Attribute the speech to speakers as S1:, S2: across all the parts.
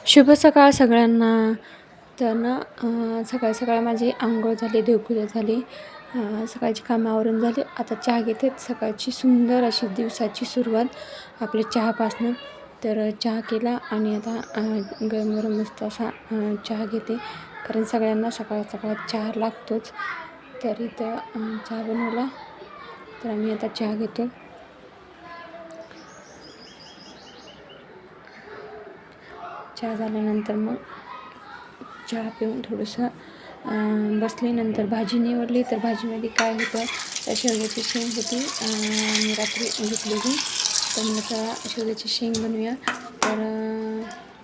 S1: शुभ सकाळ सगळ्यांना. तर ना सकाळी सकाळी माझी अंघोळ झाली, देवपूजा झाली, सकाळची कामं आवरून झाली. आता चहा घेते. सकाळची सुंदर अशी दिवसाची सुरुवात आपल्या चहापासून. तर चहा केला आणि आता गरम गरम मस्त असा चहा घेते, कारण सगळ्यांना सकाळ सकाळ चहा लागतोच. तर इथं चहा बनवला, तर आम्ही आता चहा घेतो. चहा झाल्यानंतर मग चहा पिऊन थोडंसं बसले. नंतर भाजी निवडली. तर भाजीमध्ये काय होतं, तर शेवग्याची शेंग होती, मी रात्री घेतलेली. तर मग शेवग्याची शेंग बनवूया. तर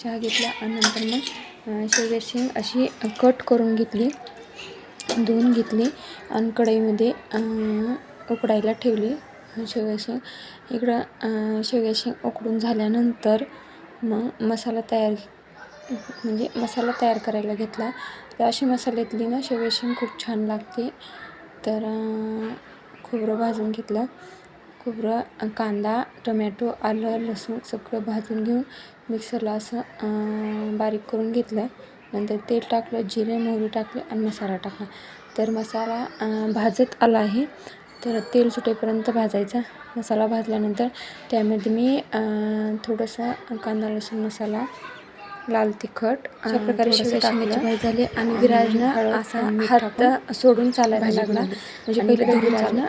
S1: चहा घेतला आणि नंतर मग शेवग्याची शेंग अशी कट करून घेतली, धुवून घेतली आणि कढईमध्ये उकडायला ठेवली शेवग्याची शेंग. इकडं शेवग्याची शेंग उकडून झाल्यानंतर मग मसाला तयार करायला घेतला. तर अशी मसाल्यातली ना शेवग्याची शेंग खूप छान लागते. तर खोबरं भाजून घेतलं. खोबरं, कांदा, टमॅटो, आलं, लसूण सगळं भाजून घेऊन मिक्सरला असं बारीक करून घेतलं. नंतर तेल टाकलं, जिरे मोहरी टाकले आणि मसाला टाकला. तर मसाला भाजत आला आहे, तर तेल सुटेपर्यंत भाजायचा. मसाला भाजल्यानंतर त्यामध्ये मी थोडंसं कांदा लसूण मसाला, लाल तिखट अशा प्रकारे शेंगाची भाजी झाली. आणि विराजनं असा हात सोडून चालायला लागला, म्हणजे पहिले विराजनं